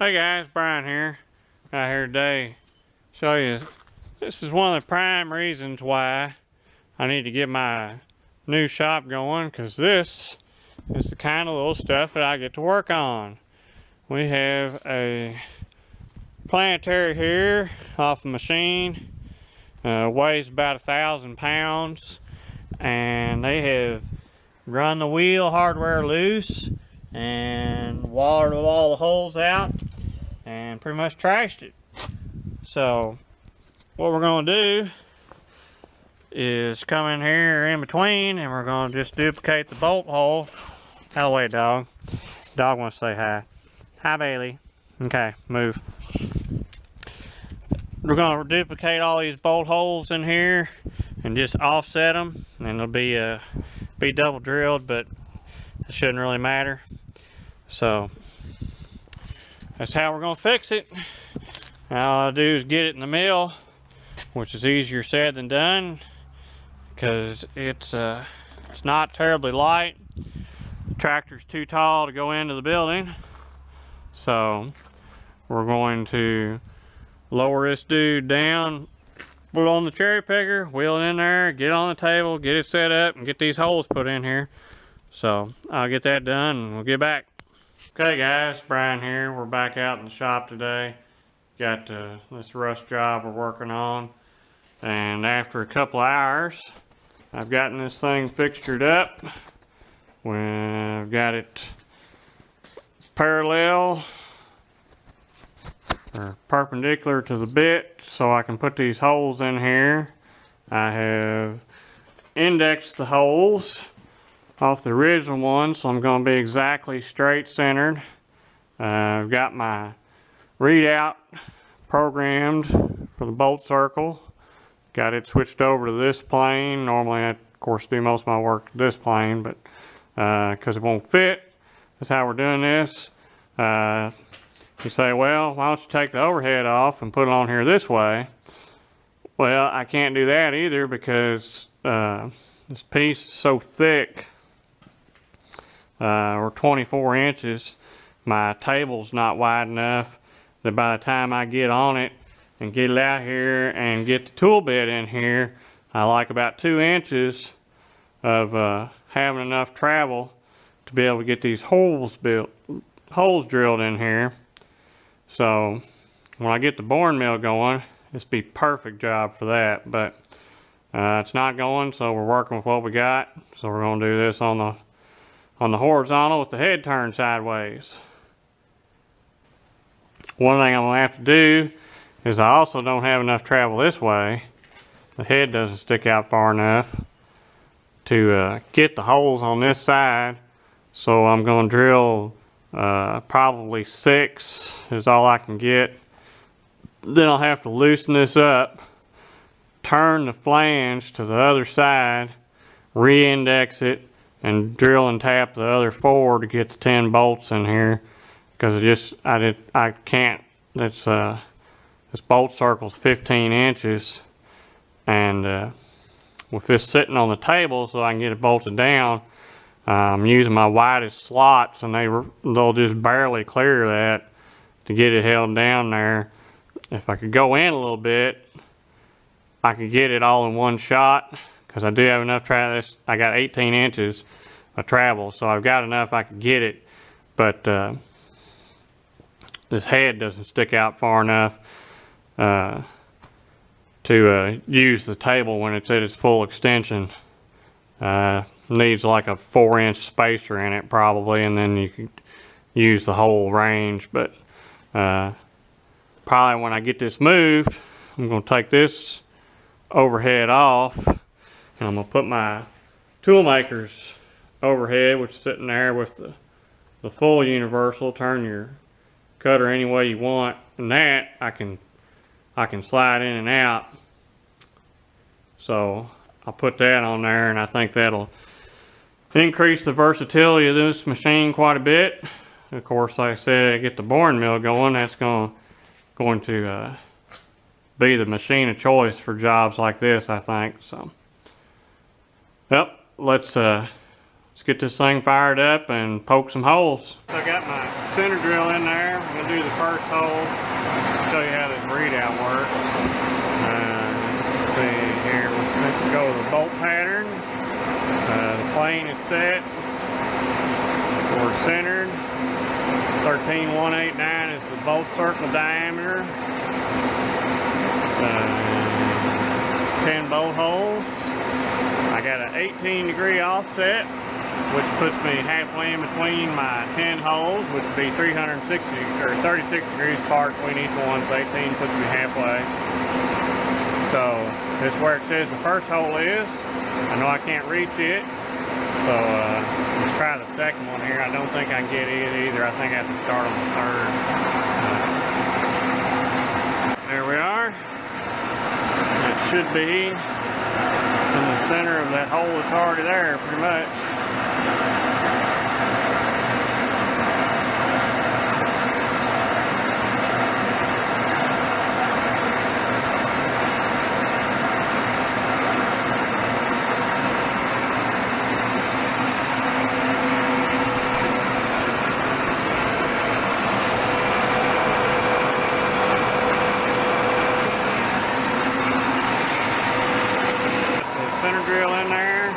Hey guys, Brian here. Out here today, show you. This is one of the prime reasons why I need to get my new shop going, because this is the kind of little stuff that I get to work on. We have a planetary here off a machine, weighs about 1,000 pounds, and they have run the wheel hardware loose and watered all the holes out and pretty much trashed it. So what we're going to do is come in here in between, and we're going to just duplicate the bolt hole. Out of the way, dog. Dog wants to say hi. Hi, Bailey. Okay, move. We're going to duplicate all these bolt holes in here and just offset them, and it'll be double drilled, but it shouldn't really matter. So that's how we're going to fix it. All I do is get it in the mill, which is easier said than done, because it's not terribly light. The tractor's too tall to go into the building, so we're going to lower this dude down, put it on the cherry picker, wheel it in there, get it on the table, get it set up, and get these holes put in here. So I'll get that done and we'll get back. Okay guys, Brian here. We're back out in the shop today. Got this rust job we're working on, and after a couple hours I've gotten this thing fixtured up. I've got it parallel or perpendicular to the bit so I can put these holes in here. I have indexed the holes off the original one, so I'm going to be exactly straight centered. I've got my readout programmed for the bolt circle. Got it switched over to this plane. Normally I of course do most of my work this plane, but because it won't fit, that's how we're doing this. You say, well, why don't you take the overhead off and put it on here this way? Well, I can't do that either, because this piece is so thick, or 24 inches, my table's not wide enough that by the time I get on it and get it out here and get the tool bit in here, I like about 2 inches of having enough travel to be able to get these holes drilled in here. So when I get the boring mill going, this be perfect job for that, but it's not going, so we're working with what we got. So we're going to do this on the horizontal with the head turned sideways. One thing I'm going to have to do is I also don't have enough travel this way. The head doesn't stick out far enough to get the holes on this side, so I'm going to drill probably 6 is all I can get. Then I'll have to loosen this up, turn the flange to the other side, re-index it, and drill and tap the other 4 to get the 10 bolts in here, because I can't. This bolt circle's 15 inches, and with this sitting on the table so I can get it bolted down, I'm using my widest slots, and they'll just barely clear that to get it held down there. If I could go in a little bit, I could get it all in one shot, because I do have enough travel. I got 18 inches of travel, so I've got enough I could get it, but this head doesn't stick out far enough to use the table when it's at its full extension. Needs like a 4-inch spacer in it probably, and then you can use the whole range. But probably when I get this moved, I'm going to take this overhead off, and I'm going to put my tool maker's overhead, which is sitting there with the full universal. Turn your cutter any way you want, and that I can slide in and out. So I'll put that on there, and I think that'll increase the versatility of this machine quite a bit. Of course, like I said, I get the boring mill going, that's going to be the machine of choice for jobs like this, I think. So, yep, let's let's get this thing fired up and poke some holes. So I got my center drill in there. I'm going to do the first hole, show you how this readout works. Let's see here, let's go with the bolt pattern. The plane is set. We're centered. 13189 is the bolt circle diameter. 10 bolt holes. I got an 18-degree offset, which puts me halfway in between my 10 holes, which would be 360 or 36 degrees apart between each one. So 18 puts me halfway. So this is where it says the first hole is. I know I can't reach it, so let's try the second one here. I don't think I can get it either. I think I have to start on the third. There we are. It should be in the center of that hole that's already there, pretty much. Drill in there.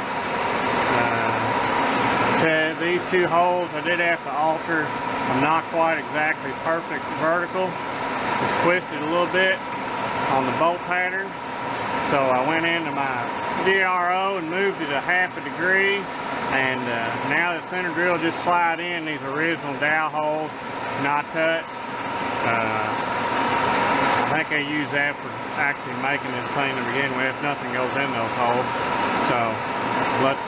These two holes I did have to alter. I'm not quite exactly perfect vertical. It's twisted a little bit on the bolt pattern. So I went into my DRO and moved it a half a degree. And now the center drill just slide in these original dowel holes, not touch. I think I use that for actually making this thing to begin with. Nothing goes in those holes. So let's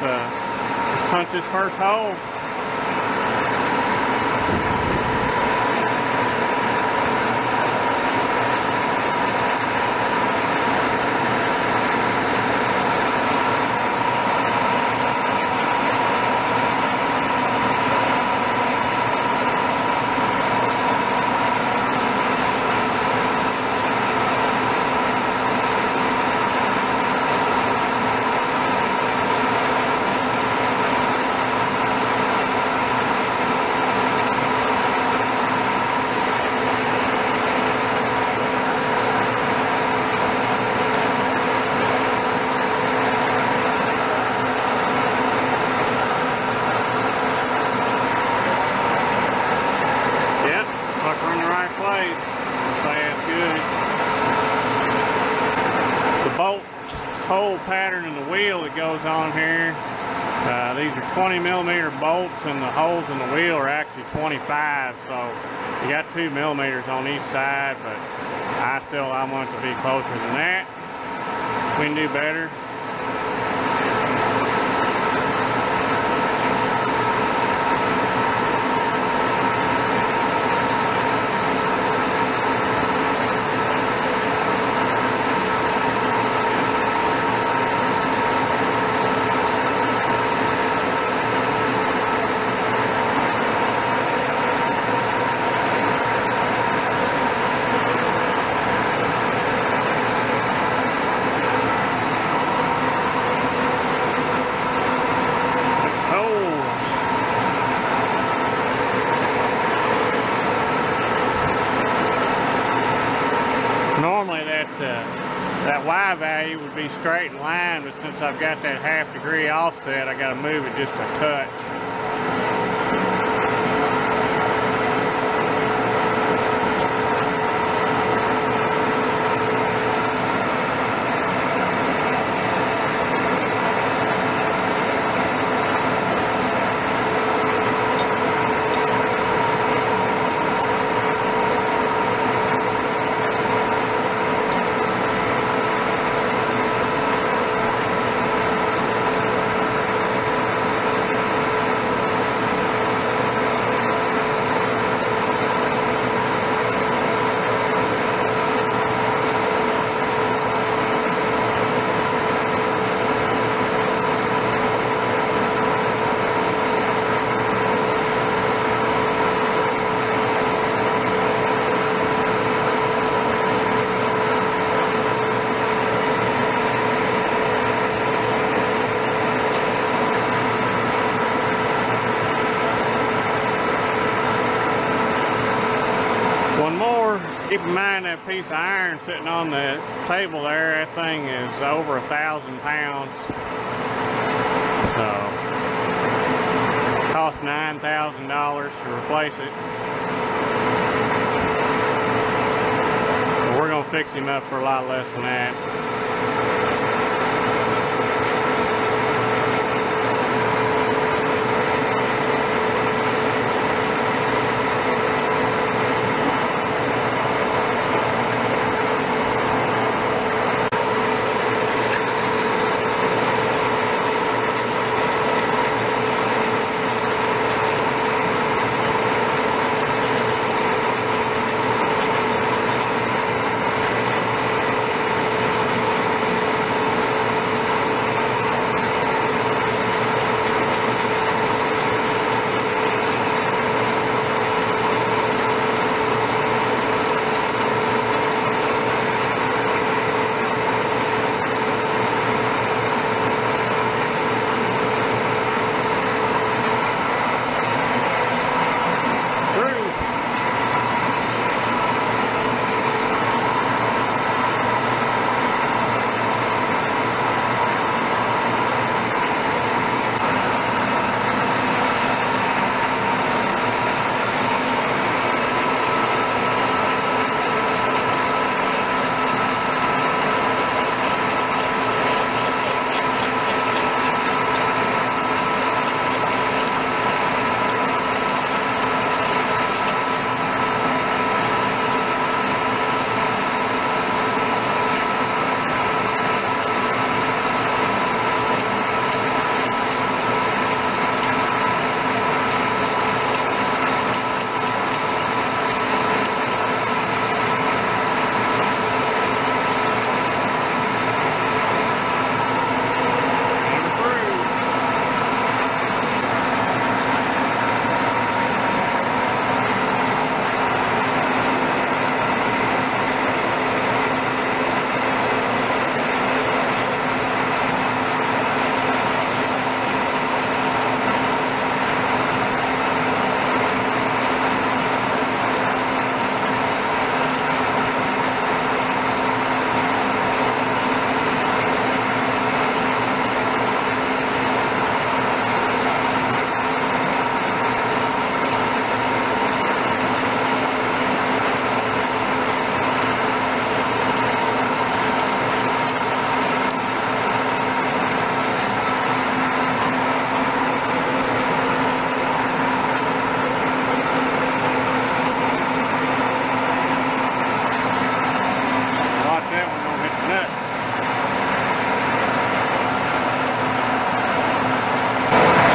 punch this first hole. Bolt hole pattern in the wheel that goes on here. These are 20mm bolts, and the holes in the wheel are actually 25, so you got 2 millimeters on each side, but I want it to be closer than that. We can do better. Normally that Y value would be straight in line, but since I've got that half degree offset, I got to move it just a touch. Keep in mind that piece of iron sitting on the table there, that thing is over 1,000 pounds. So, it cost $9,000 to replace it. But we're gonna fix him up for a lot less than that.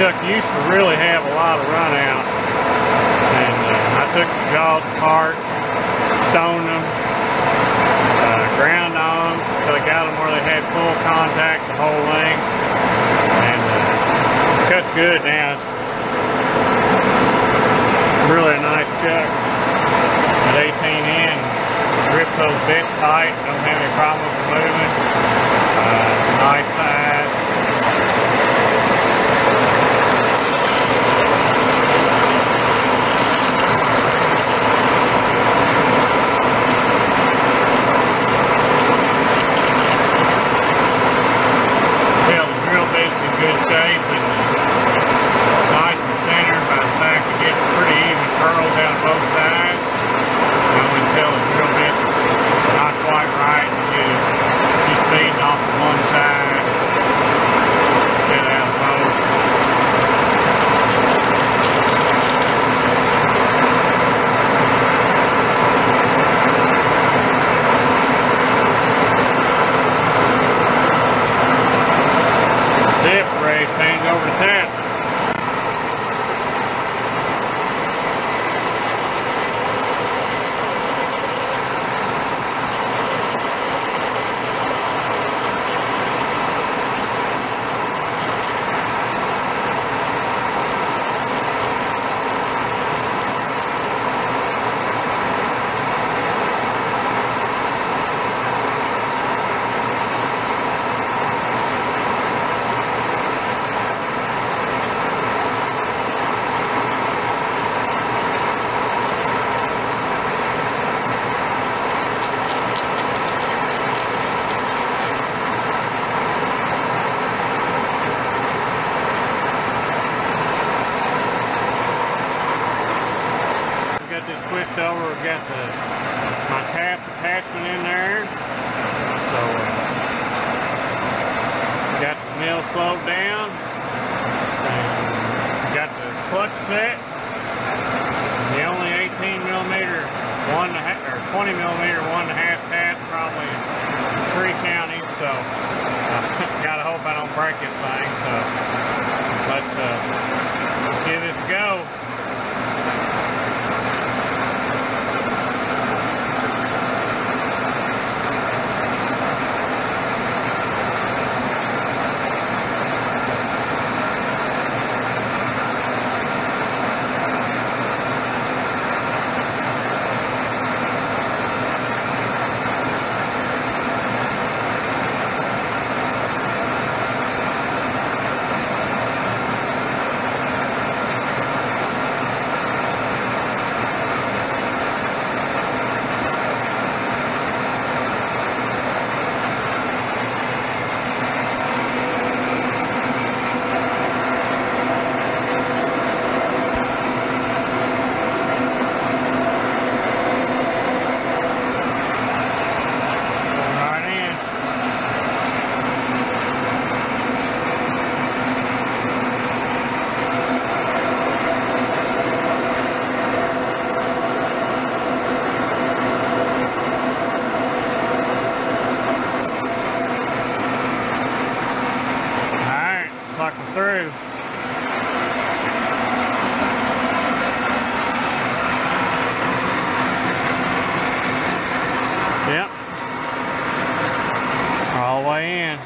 Chuck used to really have a lot of run out, and I took the jaws apart, stoned them, ground on them until I got them where they had full contact the whole length, and cuts good now. Really a nice chuck at 18 in, grips those bits tight, don't have any problems with moving, nice size. Good shape and nice and centered. By the fact it gets pretty even curls down both sides. You can tell the drill bit not quite right. He's feeding off to one side. got my tap attachment in there. So got the mill slowed down. And got the clutch set. The only 18 millimeter 1.5 or 20 millimeter 1.5 tap probably in 3 counties. So gotta hope I don't break this thing. So let's give this a go. Through. Yep. All the way in.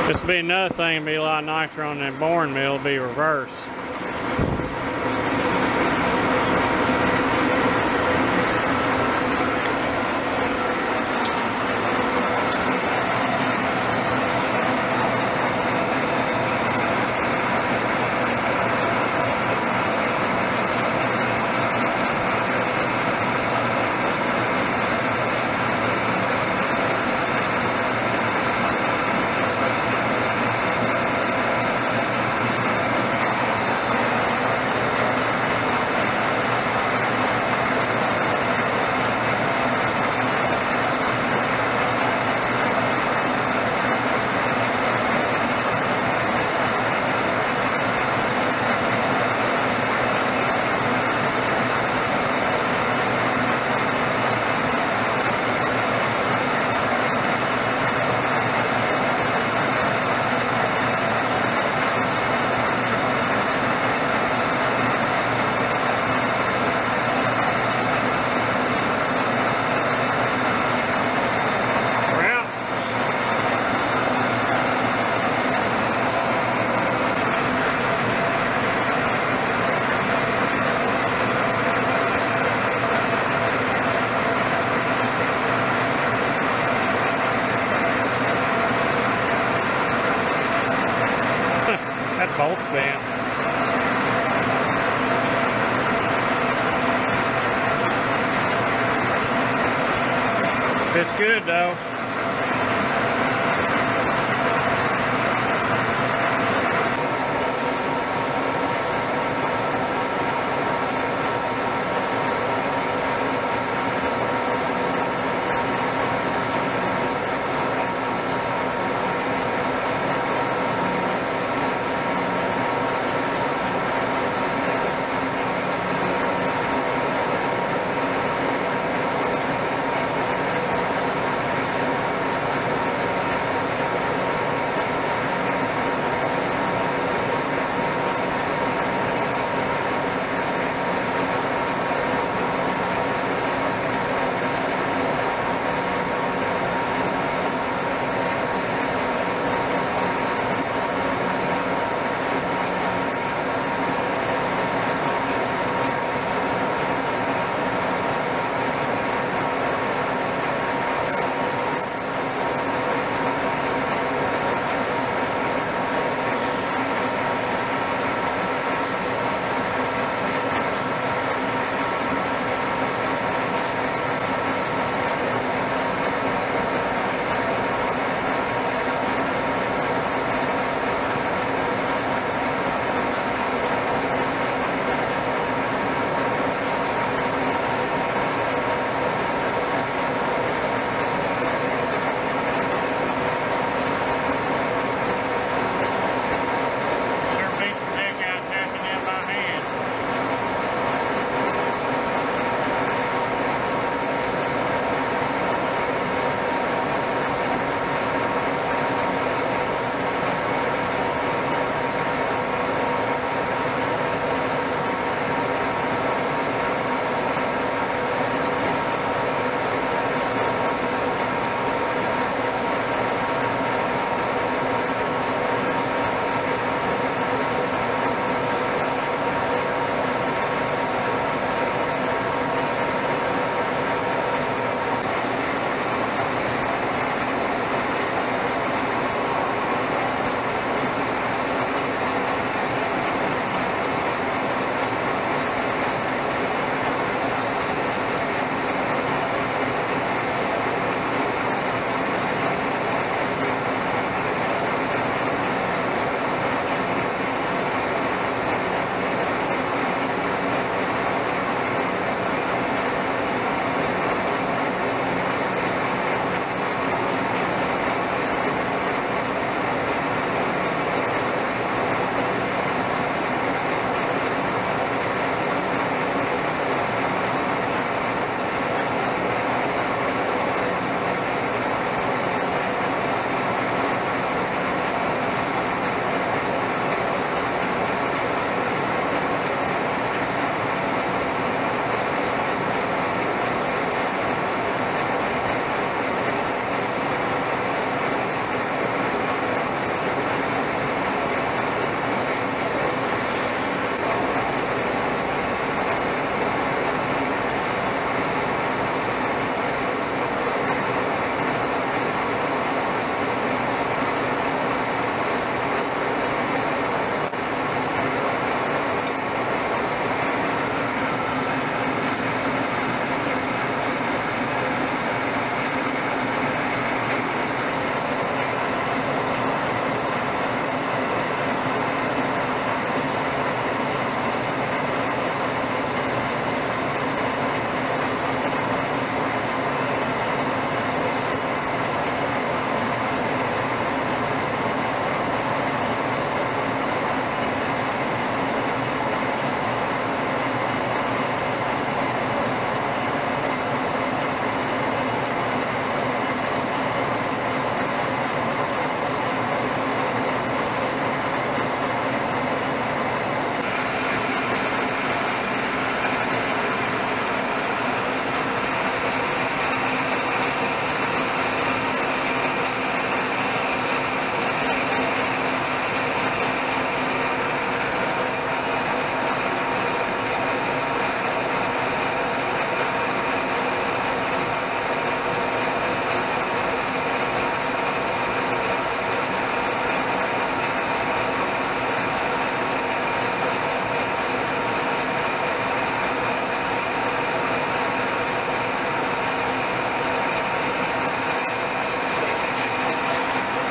This will be another thing, it'll be a lot nicer on that boring mill, it'll be reverse. That bolt's bent. Fits good though.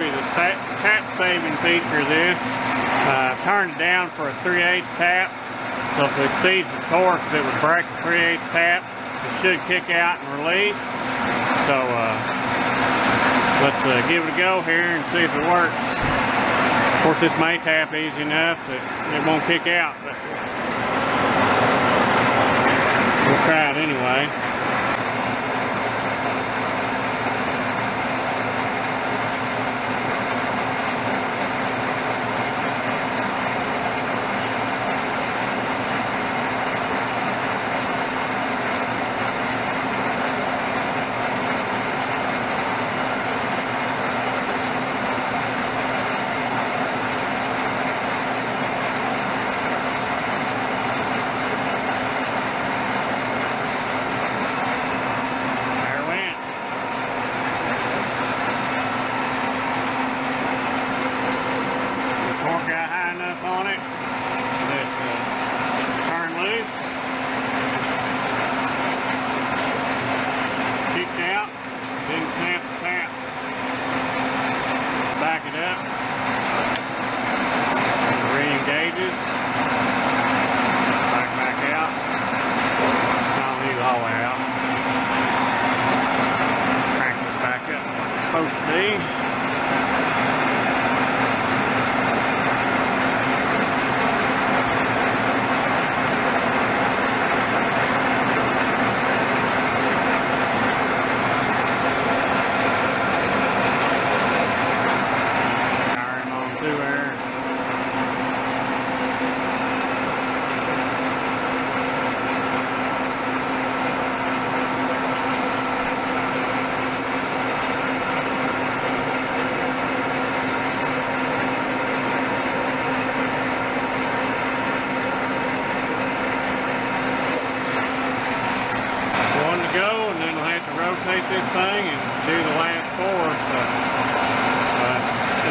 you the tap saving feature of this. Turn it down for a 3/8 tap. So if it exceeds the torque, it would break the 3/8 tap. It should kick out and release. So let's give it a go here and see if it works. Of course, this may tap easy enough that it won't kick out, but we'll try it anyway. On it that turn loose, kicked out, didn't snap the tap. Back it up, re-engages, back out. I'll leave it all the way out. Crank it back up where it's supposed to be. Go, and then we'll have to rotate this thing and do the last 4. So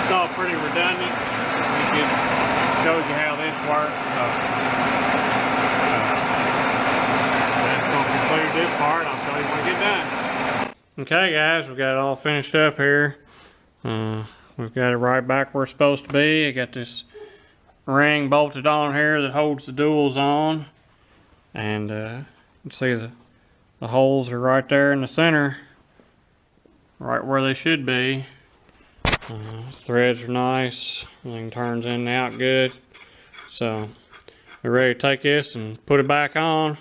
it's all pretty redundant. It just shows you how this works. So that's going to conclude this part. I'll show you when we get done. Okay, guys, we got it all finished up here. We've got it right back where it's supposed to be. I got this ring bolted on here that holds the duals on, and you can see the holes are right there in the center, right where they should be. Threads are nice, everything turns in and out good. So we're ready to take this and put it back on